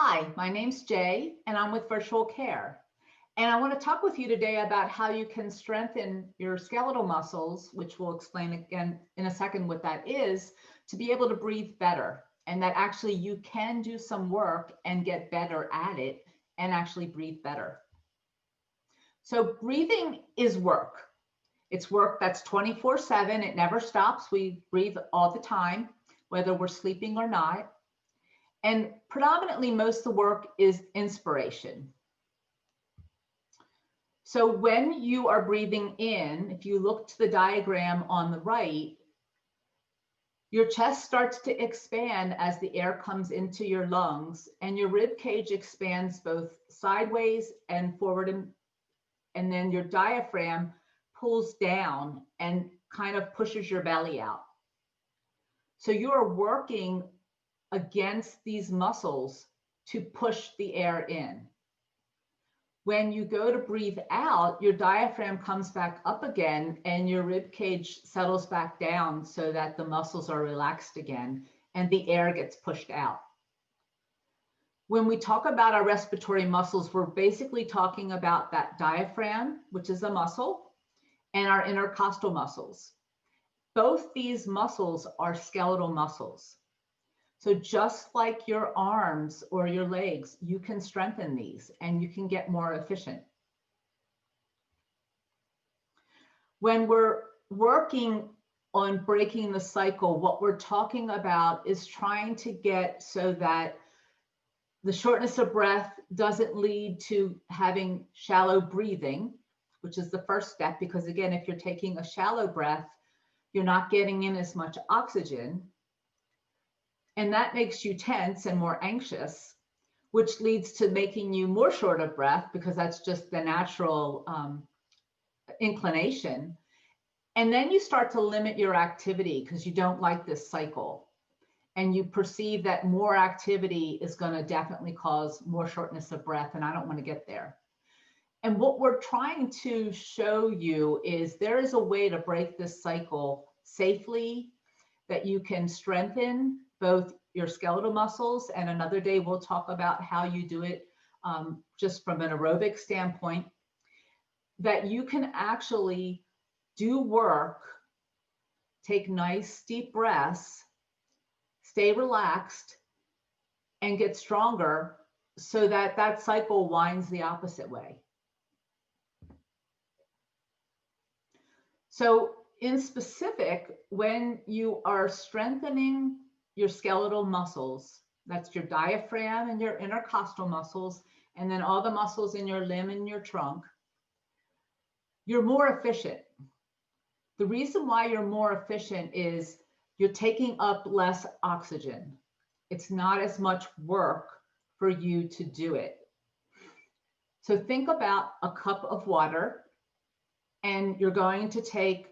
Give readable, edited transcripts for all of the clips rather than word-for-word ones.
Hi, my name's Jay, and I'm with Virtual Care. And I want to talk with you today about how you can strengthen your skeletal muscles, which we'll explain again in a second what that is, to be able to breathe better. And that actually you can do some work and get better at it and actually breathe better. So breathing is work. It's work that's 24/7. It never stops. We breathe all the time, whether we're sleeping or not. And predominantly, most of the work is inspiration. So when you are breathing in, if you look to the diagram on the right, your chest starts to expand as the air comes into your lungs, and your rib cage expands both sideways and forward, and then your diaphragm pulls down and kind of pushes your belly out. So you are working against these muscles to push the air in. When you go to breathe out, your diaphragm comes back up again and your rib cage settles back down so that the muscles are relaxed again and the air gets pushed out. When we talk about our respiratory muscles, we're basically talking about that diaphragm, which is a muscle, and our intercostal muscles. Both these muscles are skeletal muscles. So just like your arms or your legs, you can strengthen these and you can get more efficient. When we're working on breaking the cycle, what we're talking about is trying to get so that the shortness of breath doesn't lead to having shallow breathing, which is the first step, because again, if you're taking a shallow breath, you're not getting in as much oxygen. And that makes you tense and more anxious, which leads to making you more short of breath because that's just the natural inclination. And then you start to limit your activity because you don't like this cycle. And you perceive that more activity is going to definitely cause more shortness of breath. And I don't want to get there. And what we're trying to show you is there is a way to break this cycle safely that you can strengthen both your skeletal muscles, and another day we'll talk about how you do it just from an aerobic standpoint, that you can actually do work, take nice deep breaths, stay relaxed, and get stronger so that that cycle winds the opposite way. So in specific, when you are strengthening your skeletal muscles, that's your diaphragm and your intercostal muscles, and then all the muscles in your limb and your trunk, you're more efficient. The reason why you're more efficient is you're taking up less oxygen. It's not as much work for you to do it. So think about a cup of water, and you're going to take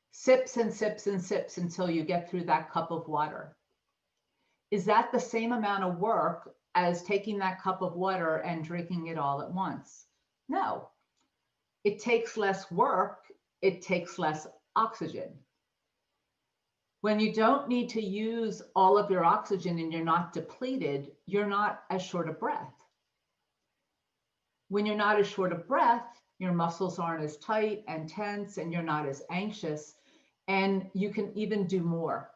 sips and sips and sips until you get through that cup of water. Is that the same amount of work as taking that cup of water and drinking it all at once? No. It takes less work. It takes less oxygen. When you don't need to use all of your oxygen and you're not depleted, you're not as short of breath. When you're not as short of breath, your muscles aren't as tight and tense, and you're not as anxious, and you can even do more.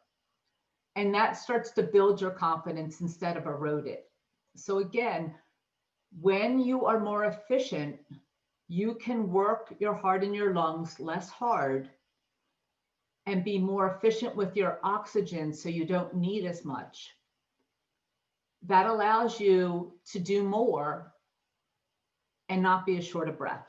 And that starts to build your confidence instead of erode it. So again, when you are more efficient, you can work your heart and your lungs less hard and be more efficient with your oxygen so you don't need as much. That allows you to do more and not be as short of breath.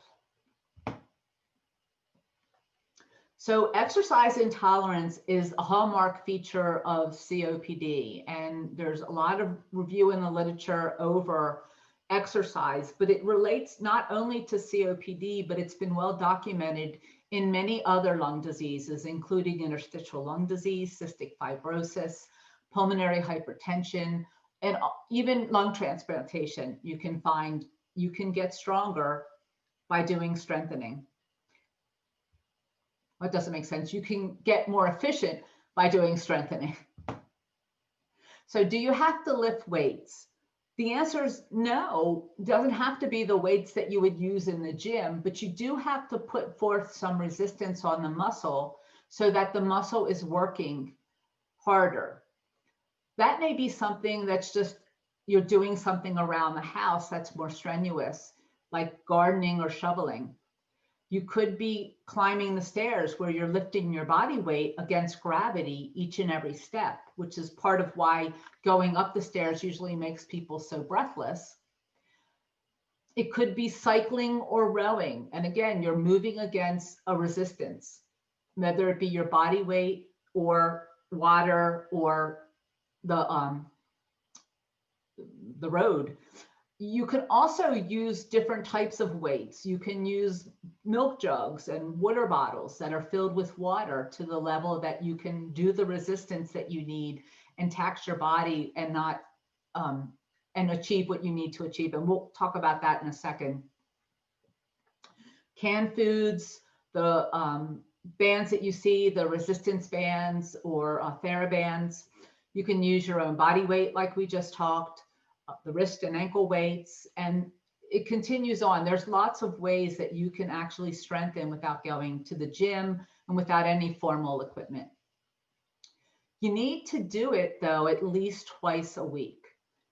So exercise intolerance is a hallmark feature of COPD, and there's a lot of review in the literature over exercise, but it relates not only to COPD, but it's been well documented in many other lung diseases, including interstitial lung disease, cystic fibrosis, pulmonary hypertension, and even lung transplantation. You can find you can get stronger by doing strengthening. That doesn't make sense. You can get more efficient by doing strengthening. So do you have to lift weights? The answer is no. It doesn't have to be the weights that you would use in the gym, but you do have to put forth some resistance on the muscle so that the muscle is working harder. That may be something that's just you're doing something around the house that's more strenuous, like gardening or shoveling. You could be climbing the stairs where you're lifting your body weight against gravity each and every step, which is part of why going up the stairs usually makes people so breathless. It could be cycling or rowing. And again, you're moving against a resistance, whether it be your body weight or water or the road. You can also use different types of weights. You can use milk jugs and water bottles that are filled with water to the level that you can do the resistance that you need and tax your body and not and achieve what you need to achieve. And we'll talk about that in a second. Canned foods, the bands that you see, the resistance bands or TheraBands. You can use your own body weight like we just talked, the wrist and ankle weights, and it continues on. There's lots of ways that you can actually strengthen without going to the gym and without any formal equipment. You need to do it though at least twice a week.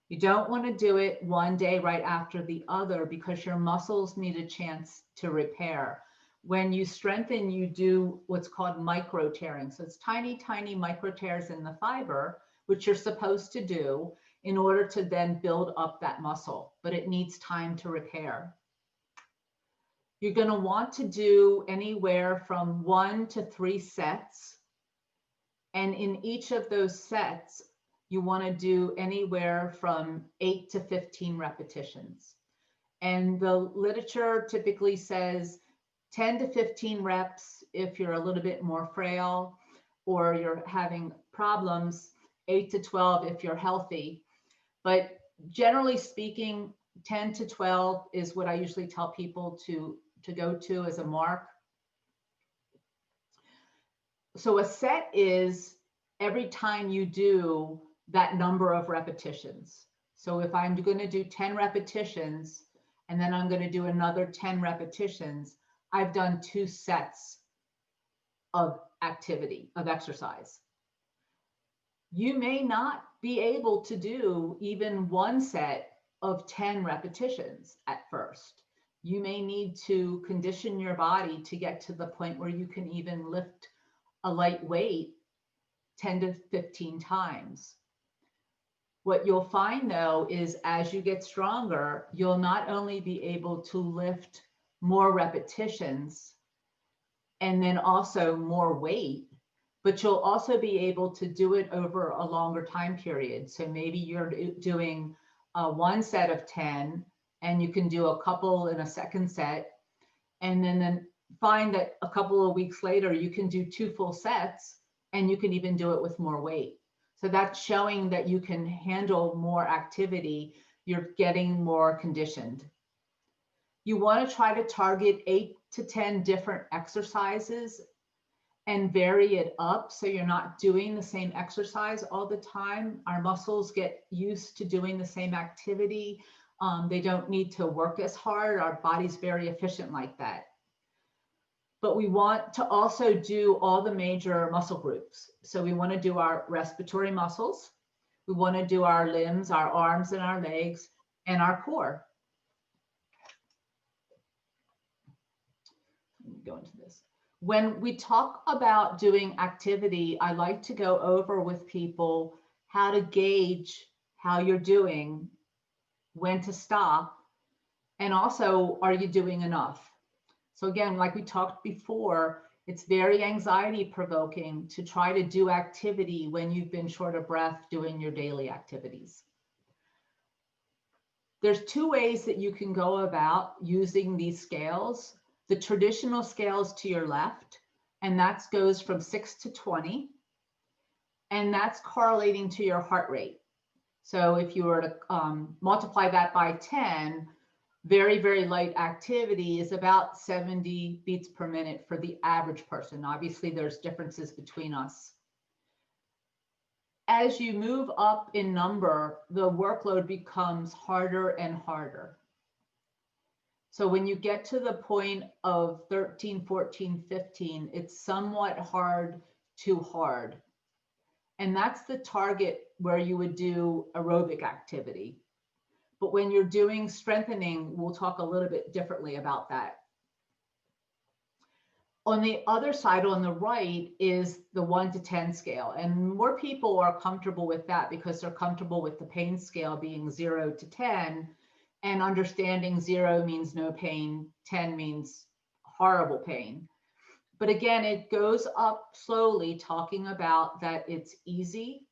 You don't want to do it one day right after the other because your muscles need a chance to repair. When you strengthen, you do what's called micro tearing. So it's tiny, tiny micro tears in the fiber, which you're supposed to do in order to then build up that muscle, but it needs time to repair. You're going to want to do anywhere from 1 to 3 sets. And in each of those sets, you want to do anywhere from 8 to 15 repetitions. And the literature typically says 10 to 15 reps if you're a little bit more frail or you're having problems, 8 to 12 if you're healthy. But generally speaking, 10 to 12 is what I usually tell people to go to as a mark. So a set is every time you do that number of repetitions. So if I'm going to do 10 repetitions and then I'm going to do another 10 repetitions, I've done 2 sets of activity, of exercise. You may not be able to do even 1 set of 10 repetitions at first. You may need to condition your body to get to the point where you can even lift a light weight 10 to 15 times. What you'll find though is as you get stronger, you'll not only be able to lift more repetitions and then also more weight, but you'll also be able to do it over a longer time period. So maybe you're doing 1 set of 10 and you can do a couple in a second set, and then find that a couple of weeks later, you can do 2 full sets and you can even do it with more weight. So that's showing that you can handle more activity. You're getting more conditioned. You want to try to target 8 to 10 different exercises and vary it up so you're not doing the same exercise all the time. Our muscles get used to doing the same activity. They don't need to work as hard. Our body's very efficient like that. But we want to also do all the major muscle groups. So we want to do our respiratory muscles. We want to do our limbs, our arms and our legs, and our core. Let me go into this. When we talk about doing activity, I like to go over with people how to gauge how you're doing, when to stop, and also, are you doing enough? So again, like we talked before, it's very anxiety provoking to try to do activity when you've been short of breath doing your daily activities. There's 2 ways that you can go about using these scales. The traditional scales to your left, and that goes from 6 to 20, and that's correlating to your heart rate. So if you were to multiply that by 10, very, very light activity is about 70 beats per minute for the average person. Obviously, there's differences between us. as you move up in number, the workload becomes harder and harder. So when you get to the point of 13, 14, 15, it's somewhat hard to hard. And that's the target where you would do aerobic activity. But when you're doing strengthening, we'll talk a little bit differently about that. On the other side, on the right, is the 1 to 10 scale. And more people are comfortable with that because they're comfortable with the pain scale being 0 to 10, and understanding 0 means no pain, 10 means horrible pain. But again, it goes up slowly, talking about that it's easy,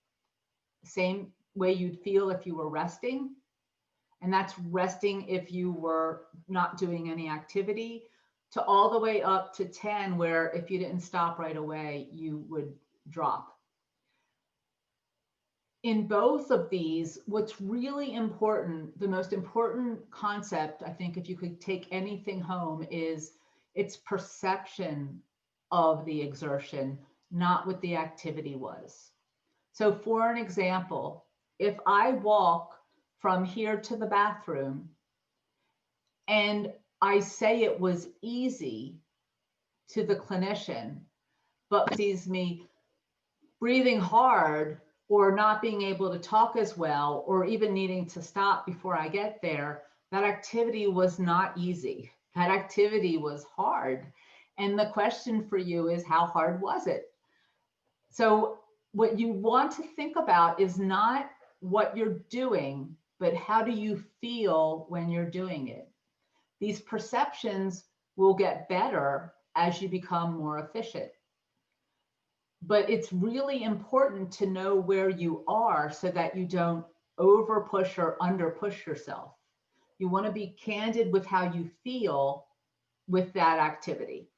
same way you'd feel if you were resting. And that's resting if you were not doing any activity, to all the way up to 10, where if you didn't stop right away, you would drop. In both of these, what's really important, the most important concept, I think, if you could take anything home, is its perception of the exertion, not what the activity was. So for an example, if I walk from here to the bathroom and I say it was easy to the clinician, but sees me breathing hard or not being able to talk as well, or even needing to stop before I get there, that activity was not easy. That activity was hard. And the question for you is, how hard was it? So what you want to think about is not what you're doing, but how do you feel when you're doing it? These perceptions will get better as you become more efficient. But it's really important to know where you are so that you don't over push or under push yourself. You want to be candid with how you feel with that activity.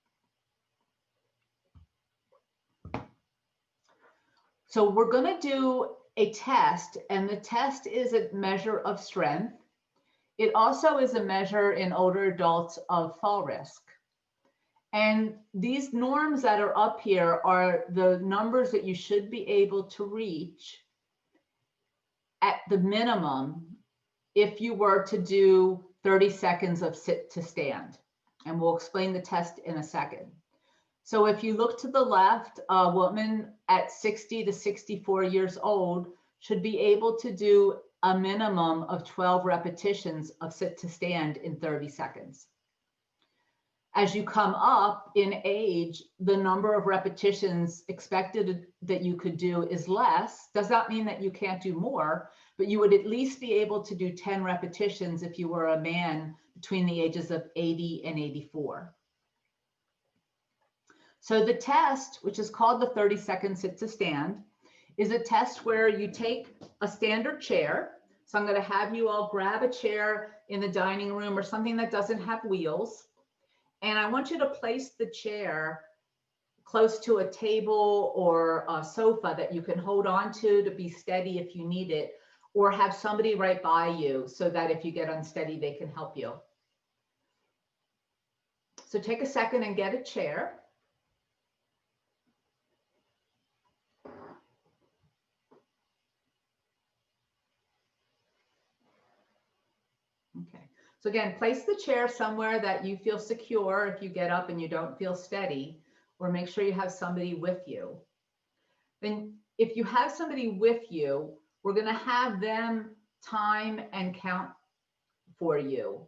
So we're going to do a test, and the test is a measure of strength. It also is a measure in older adults of fall risk. And these norms that are up here are the numbers that you should be able to reach at the minimum if you were to do 30 seconds of sit to stand. And we'll explain the test in a second. So if you look to the left, a woman at 60 to 64 years old should be able to do a minimum of 12 repetitions of sit to stand in 30 seconds. As you come up in age, the number of repetitions expected that you could do is less. Does not mean that you can't do more, but you would at least be able to do 10 repetitions if you were a man between the ages of 80 and 84. So the test, which is called the 30-second sit to stand, is a test where you take a standard chair. So I'm going to have you all grab a chair in the dining room or something that doesn't have wheels. And I want you to place the chair close to a table or a sofa that you can hold on to be steady if you need it, or have somebody right by you so that if you get unsteady, they can help you. So take a second and get a chair. Okay. So again, place the chair somewhere that you feel secure if you get up and you don't feel steady, or make sure you have somebody with you. Then if you have somebody with you, we're going to have them time and count for you.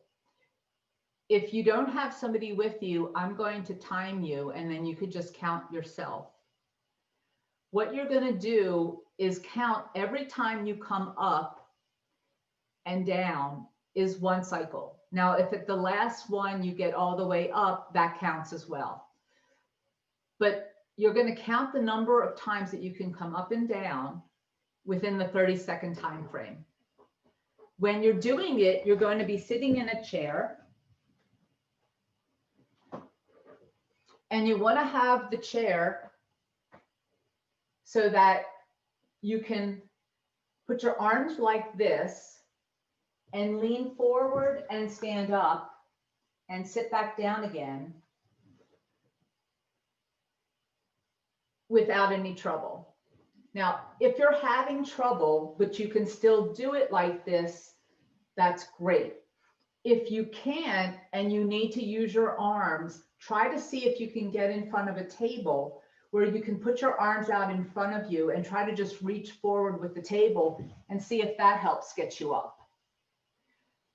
If you don't have somebody with you, I'm going to time you, and then you could just count yourself. What you're going to do is count every time you come up and down is one cycle. Now, if at the last one you get all the way up, that counts as well. But you're going to count the number of times that you can come up and down within the 30-second time frame. When you're doing it, you're going to be sitting in a chair. And you want to have the chair so that you can put your arms like this and lean forward and stand up and sit back down again without any trouble. Now, if you're having trouble, but you can still do it like this, that's great. If you can't and you need to use your arms, try to see if you can get in front of a table where you can put your arms out in front of you and try to just reach forward with the table and see if that helps get you up.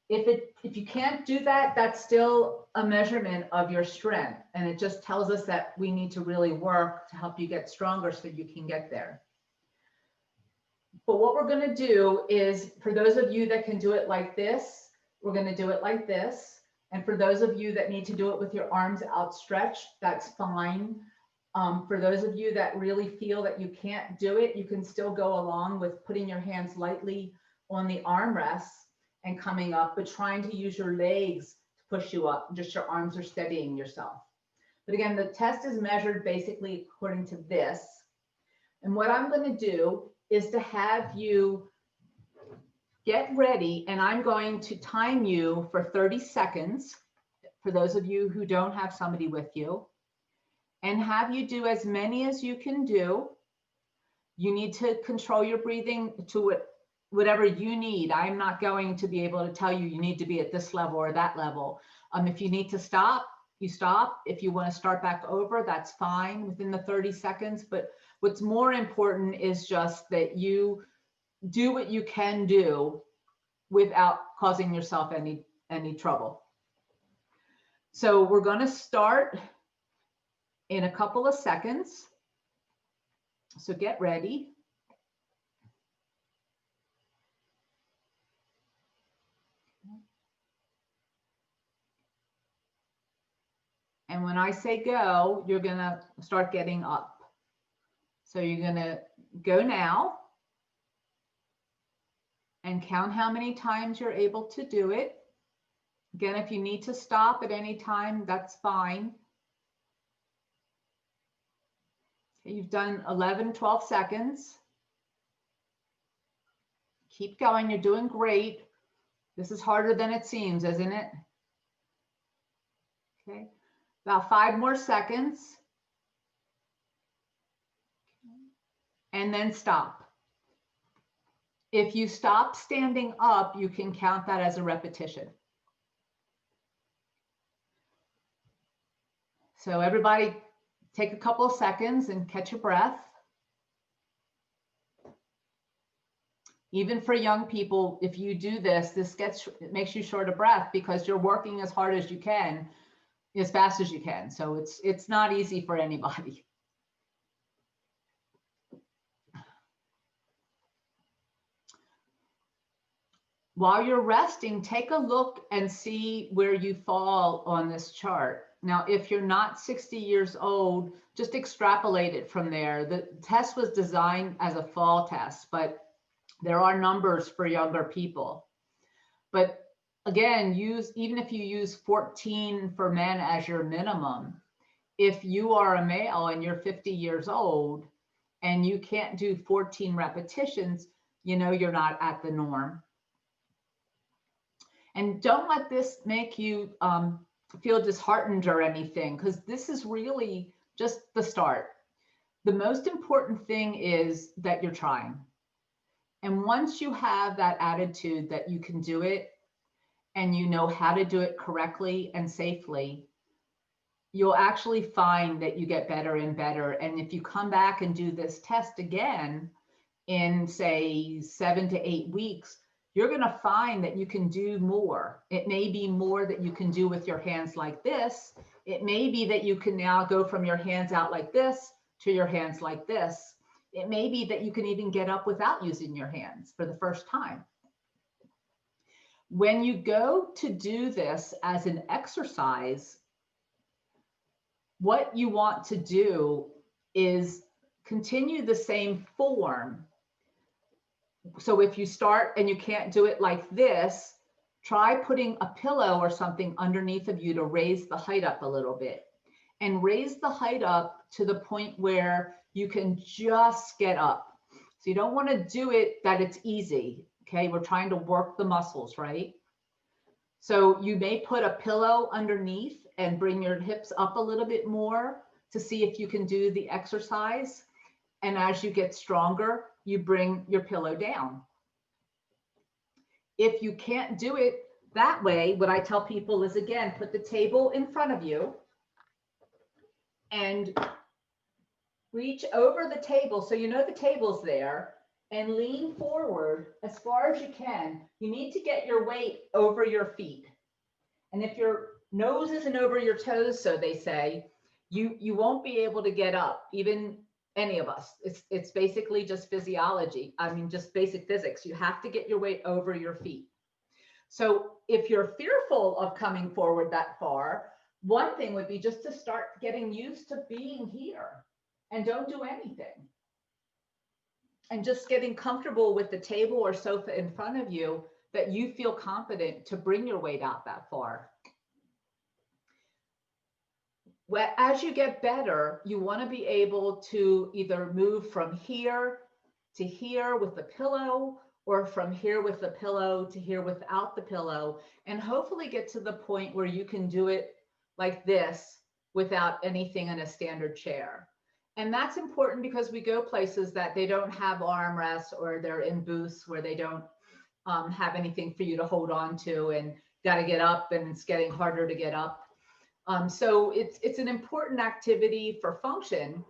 If you can't do that, that's still a measurement of your strength. And it just tells us that we need to really work to help you get stronger so you can get there. But what we're going to do is, for those of you that can do it like this, we're going to do it like this. And for those of you that need to do it with your arms outstretched, that's fine. For those of you that really feel that you can't do it, you can still go along with putting your hands lightly on the armrests and coming up, but trying to use your legs to push you up. Just your arms are steadying yourself. But again, the test is measured basically according to this. And what I'm going to do is to have you get ready, and I'm going to time you for 30 seconds for those of you who don't have somebody with you, and have you do as many as you can do. You need to control your breathing to whatever you need. I'm not going to be able to tell you need to be at this level or that level. If you need to stop, you stop. If you want to start back over, that's fine within the 30 seconds. But what's more important is just that you do what you can do without causing yourself any trouble. So we're going to start in a couple of seconds. So get ready. And when I say go, you're going to start getting up. So you're going to go now and count how many times you're able to do it. Again, if you need to stop at any time, that's fine. You've done 11, 12 seconds. Keep going. You're doing great. This is harder than it seems, isn't it? Okay. About 5 more seconds. And then stop. If you stop standing up, you can count that as a repetition. So everybody take a couple of seconds and catch your breath. Even for young people, if you do this, it makes you short of breath because you're working as hard as you can, as fast as you can. So it's not easy for anybody. While you're resting, take a look and see where you fall on this chart. Now, if you're not 60 years old, just extrapolate it from there. The test was designed as a fall test, but there are numbers for younger people. But again, even if you use 14 for men as your minimum, if you are a male and you're 50 years old and you can't do 14 repetitions, you know you're not at the norm. And don't let this make you feel disheartened or anything, because this is really just the start. The most important thing is that you're trying. And once you have that attitude that you can do it and you know how to do it correctly and safely, you'll actually find that you get better and better. And if you come back and do this test again in, say, 7 to 8 weeks, you're going to find that you can do more. It may be more that you can do with your hands like this. It may be that you can now go from your hands out like this to your hands like this. It may be that you can even get up without using your hands for the first time. When you go to do this as an exercise, what you want to do is continue the same form. So if you start and you can't do it like this, try putting a pillow or something underneath of you to raise the height up a little bit, and raise the height up to the point where you can just get up. So you don't want to do it that it's easy. Okay. We're trying to work the muscles, right? So you may put a pillow underneath and bring your hips up a little bit more to see if you can do the exercise. And as you get stronger, you bring your pillow down. If you can't do it that way, what I tell people is, again, put the table in front of you and reach over the table so you know the table's there, and lean forward as far as you can. You need to get your weight over your feet. And if your nose isn't over your toes, so they say, you won't be able to get up, even any of us. It's basically just physiology. I mean, just basic physics. You have to get your weight over your feet. So if you're fearful of coming forward that far, one thing would be just to start getting used to being here and don't do anything. And just getting comfortable with the table or sofa in front of you, that you feel confident to bring your weight out that far. As you get better, you want to be able to either move from here to here with the pillow, or from here with the pillow to here without the pillow, and hopefully get to the point where you can do it like this without anything in a standard chair. And that's important because we go places that they don't have armrests, or they're in booths where they don't have anything for you to hold on to, and got to get up, and it's getting harder to get up. So it's an important activity for function.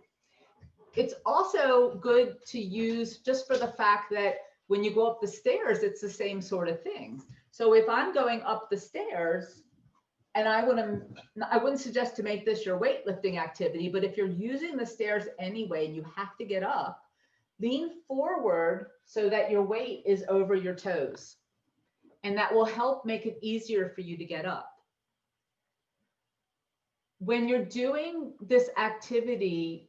It's also good to use just for the fact that when you go up the stairs, it's the same sort of thing. So if I'm going up the stairs, and I wouldn't suggest to make this your weightlifting activity, but if you're using the stairs anyway and you have to get up, lean forward so that your weight is over your toes. And that will help make it easier for you to get up. When you're doing this activity,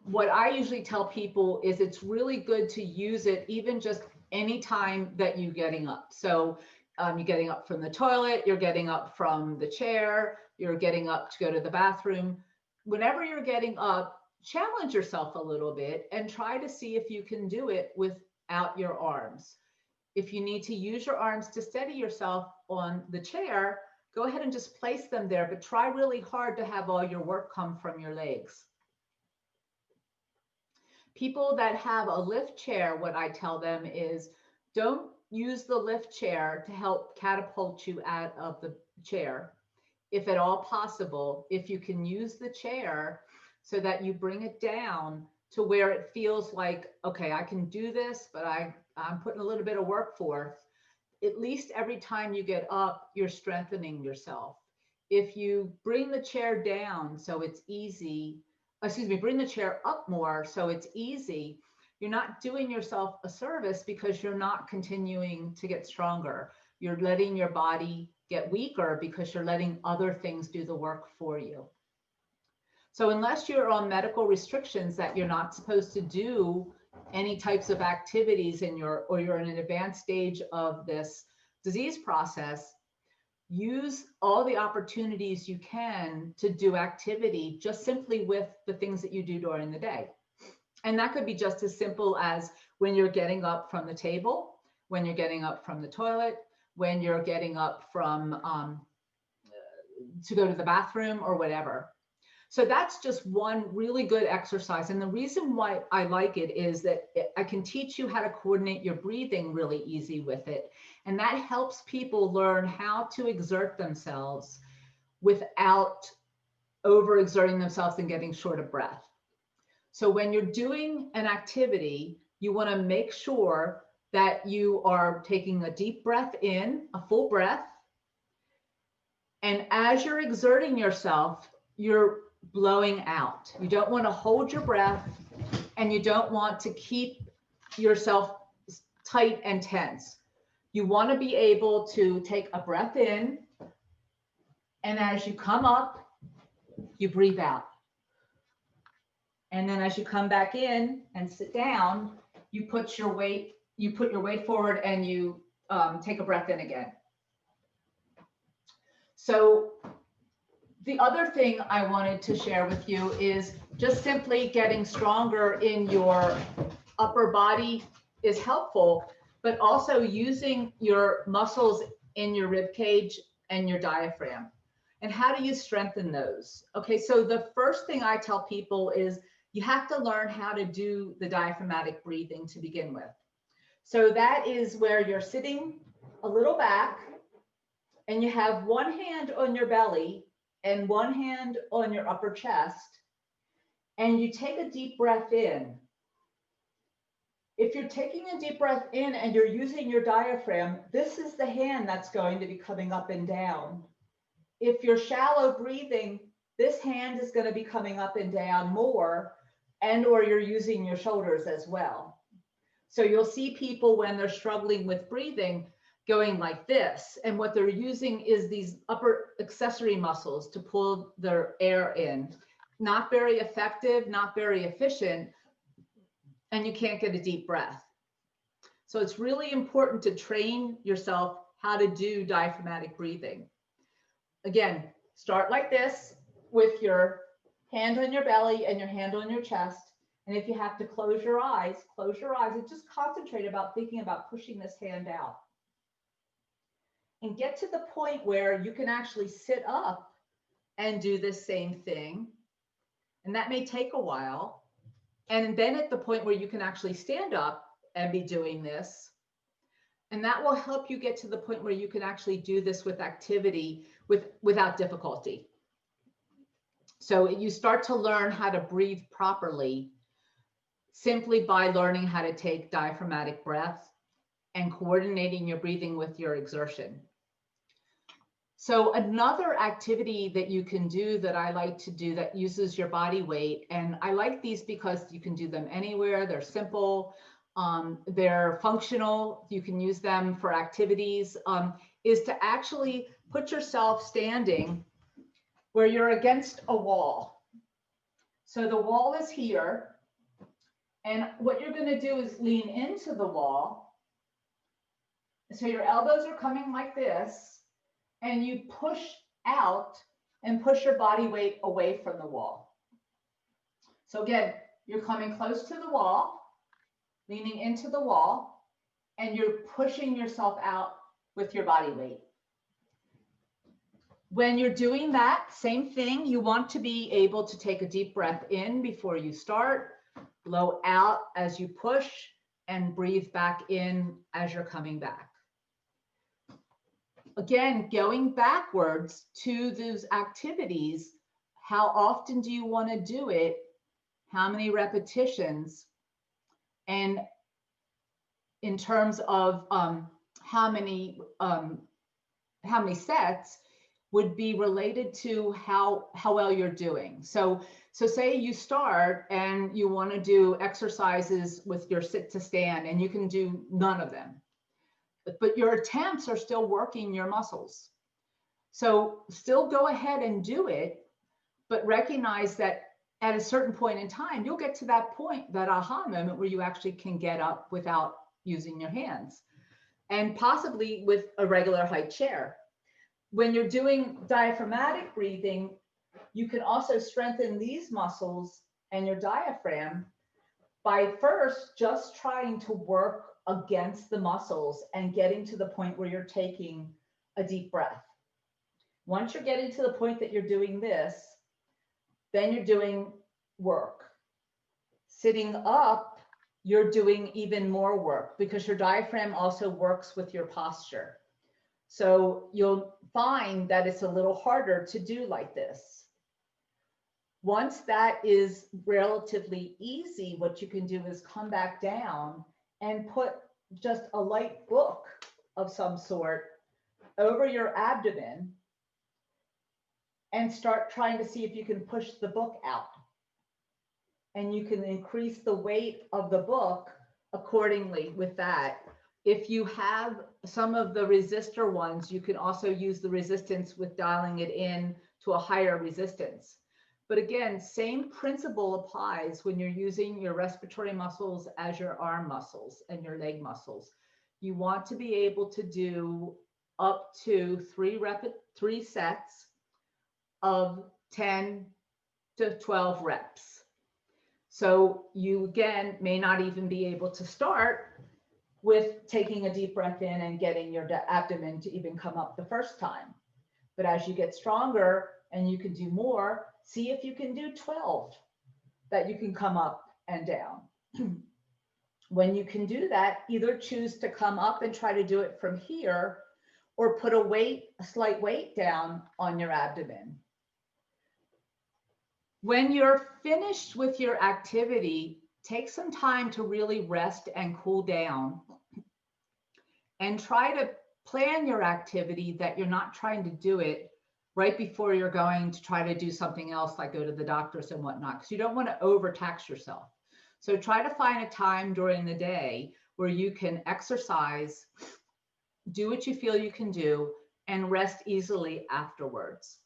what I usually tell people is it's really good to use it even just anytime that you're getting up. So you're getting up from the toilet, you're getting up from the chair, you're getting up to go to the bathroom. Whenever you're getting up, challenge yourself a little bit and try to see if you can do it without your arms. If you need to use your arms to steady yourself on the chair, go ahead and just place them there, but try really hard to have all your work come from your legs. People that have a lift chair, what I tell them is, don't use the lift chair to help catapult you out of the chair. If at all possible, if you can use the chair so that you bring it down to where it feels like, okay, I can do this, but I'm putting a little bit of work forth. At least every time you get up, you're strengthening yourself. If you bring the chair down so it's easy, bring the chair up more so it's easy, you're not doing yourself a service because you're not continuing to get stronger. You're letting your body get weaker because you're letting other things do the work for you. So unless you're on medical restrictions that you're not supposed to do any types of activities or you're in an advanced stage of this disease process, use all the opportunities you can to do activity just simply with the things that you do during the day. And that could be just as simple as when you're getting up from the table, when you're getting up from the toilet, when you're getting up from to go to the bathroom or whatever. So that's just one really good exercise. And the reason why I like it is that I can teach you how to coordinate your breathing really easy with it. And that helps people learn how to exert themselves without overexerting themselves and getting short of breath. So when you're doing an activity, you want to make sure that you are taking a deep breath in, a full breath. And as you're exerting yourself, you're blowing out. You don't want to hold your breath, and you don't want to keep yourself tight and tense. You want to be able to take a breath in, and as you come up, you breathe out. And then as you come back in and sit down, you put your weight forward, and you take a breath in again. So the other thing I wanted to share with you is just simply getting stronger in your upper body is helpful, but also using your muscles in your rib cage and your diaphragm. And how do you strengthen those? Okay, so the first thing I tell people is you have to learn how to do the diaphragmatic breathing to begin with. So that is where you're sitting a little back and you have one hand on your belly and one hand on your upper chest, and you take a deep breath in. If you're taking a deep breath in and you're using your diaphragm, this is the hand that's going to be coming up and down. If you're shallow breathing, this hand is going to be coming up and down more, and or you're using your shoulders as well. So you'll see people when they're struggling with breathing going like this, and what they're using is these upper accessory muscles to pull their air in. Not very effective, not very efficient, and you can't get a deep breath. So it's really important to train yourself how to do diaphragmatic breathing. Again, start like this with your hand on your belly and your hand on your chest. And if you have to close your eyes and just concentrate about thinking about pushing this hand out. And get to the point where you can actually sit up and do this same thing. And that may take a while. And then at the point where you can actually stand up and be doing this. And that will help you get to the point where you can actually do this with activity without difficulty. So you start to learn how to breathe properly simply by learning how to take diaphragmatic breath and coordinating your breathing with your exertion. So another activity that you can do that I like to do that uses your body weight, and I like these because you can do them anywhere, they're simple, they're functional, you can use them for activities, is to actually put yourself standing where you're against a wall. So the wall is here, and what you're going to do is lean into the wall. So your elbows are coming like this, and you push out and push your body weight away from the wall. So again, you're coming close to the wall, leaning into the wall, and you're pushing yourself out with your body weight. When you're doing that, same thing, you want to be able to take a deep breath in before you start, blow out as you push, and breathe back in as you're coming back. Again, going backwards to those activities, how often do you want to do it? How many repetitions? And in terms of how many sets would be related to how well you're doing. So say you start and you want to do exercises with your sit to stand, and you can do none of them, but your attempts are still working your muscles. So still go ahead and do it, but recognize that at a certain point in time, you'll get to that point, that aha moment where you actually can get up without using your hands, and possibly with a regular height chair. When you're doing diaphragmatic breathing, you can also strengthen these muscles and your diaphragm by first just trying to work against the muscles and getting to the point where you're taking a deep breath. Once you're getting to the point that you're doing this, then you're doing work. Sitting up, you're doing even more work because your diaphragm also works with your posture. So you'll find that it's a little harder to do like this. Once that is relatively easy, what you can do is come back down and put just a light book of some sort over your abdomen and start trying to see if you can push the book out. And you can increase the weight of the book accordingly with that. If you have some of the resistor ones, you can also use the resistance with dialing it in to a higher resistance. But again, same principle applies when you're using your respiratory muscles as your arm muscles and your leg muscles. You want to be able to do up to three sets of 10 to 12 reps. So you, again, may not even be able to start with taking a deep breath in and getting your abdomen to even come up the first time. But as you get stronger and you can do more, see if you can do 12. that you can come up and down. When you can do that, either choose to come up and try to do it from here, or put a slight weight down on your abdomen. When you're finished with your activity, take some time to really rest and cool down, and try to plan your activity that you're not trying to do it right before you're going to try to do something else, like go to the doctors and whatnot, because you don't want to overtax yourself. So try to find a time during the day where you can exercise, do what you feel you can do, and rest easily afterwards.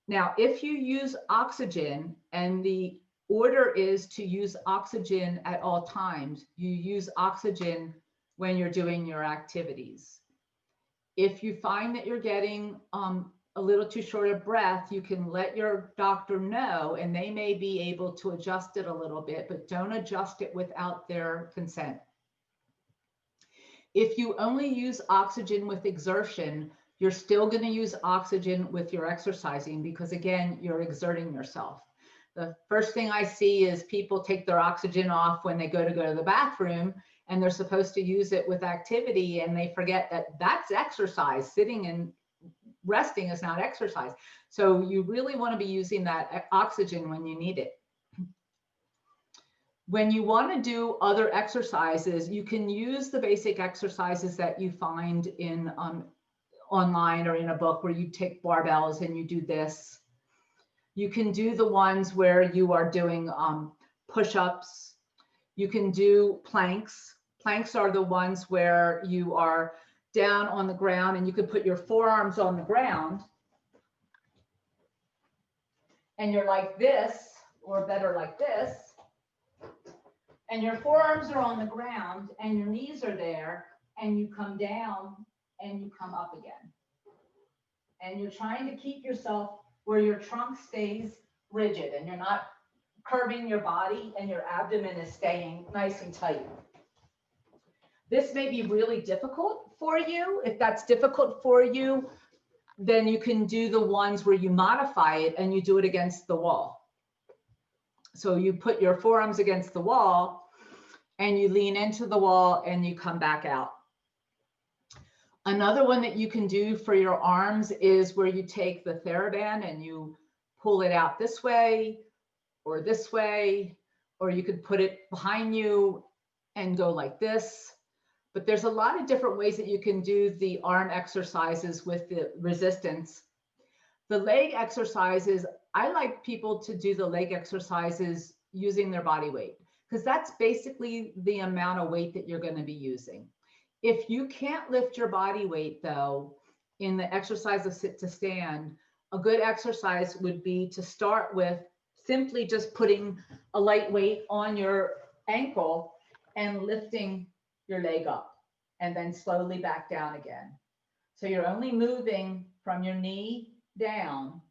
Now, if you use oxygen, and the order is to use oxygen at all times, you use oxygen when you're doing your activities. If you find that you're getting a little too short of breath, you can let your doctor know, and they may be able to adjust it a little bit, but don't adjust it without their consent. If you only use oxygen with exertion, you're still going to use oxygen with your exercising, because again, you're exerting yourself. The first thing I see is people take their oxygen off when they go to the bathroom, and they're supposed to use it with activity, and they forget that that's exercise. Sitting and resting is not exercise. So you really want to be using that oxygen when you need it. When you want to do other exercises, you can use the basic exercises that you find in online or in a book, where you take barbells and you do this. You can do the ones where you are doing push-ups. You can do planks. Planks are the ones where you are down on the ground, and you can put your forearms on the ground, and you're like this, or better like this, and your forearms are on the ground and your knees are there, and you come down and you come up again. And you're trying to keep yourself where your trunk stays rigid and you're not curving your body, and your abdomen is staying nice and tight. This may be really difficult for you. If that's difficult for you, then you can do the ones where you modify it and you do it against the wall. So you put your forearms against the wall and you lean into the wall and you come back out. Another one that you can do for your arms is where you take the TheraBand and you pull it out this way, or you could put it behind you and go like this. But there's a lot of different ways that you can do the arm exercises with the resistance. The leg exercises, I like people to do the leg exercises using their body weight, because that's basically the amount of weight that you're going to be using. If you can't lift your body weight, though, in the exercise of sit to stand, a good exercise would be to start with simply just putting a light weight on your ankle and lifting your leg up, and then slowly back down again. So you're only moving from your knee down,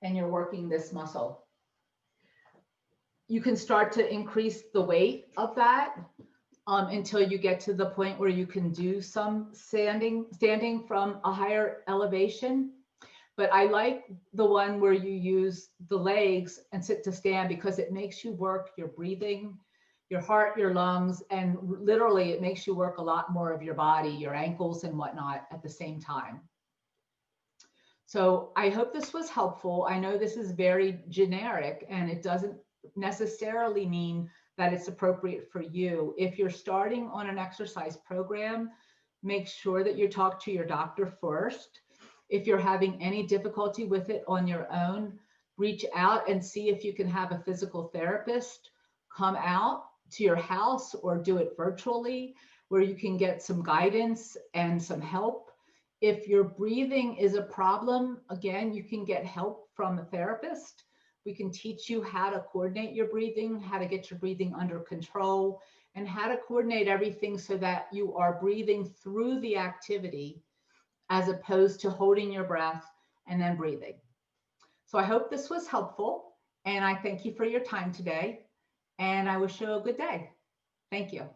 and you're working this muscle. You can start to increase the weight of that until you get to the point where you can do some standing from a higher elevation. But I like the one where you use the legs and sit to stand, because it makes you work your breathing, your heart, your lungs, and literally it makes you work a lot more of your body, your ankles and whatnot at the same time. So I hope this was helpful. I know this is very generic, and it doesn't necessarily mean that it's appropriate for you. If you're starting on an exercise program, make sure that you talk to your doctor first. If you're having any difficulty with it on your own, reach out and see if you can have a physical therapist come out to your house, or do it virtually, where you can get some guidance and some help. If your breathing is a problem, again, you can get help from a therapist. We can teach you how to coordinate your breathing, how to get your breathing under control, and how to coordinate everything so that you are breathing through the activity as opposed to holding your breath and then breathing. So I hope this was helpful, and I thank you for your time today, and I wish you a good day. Thank you.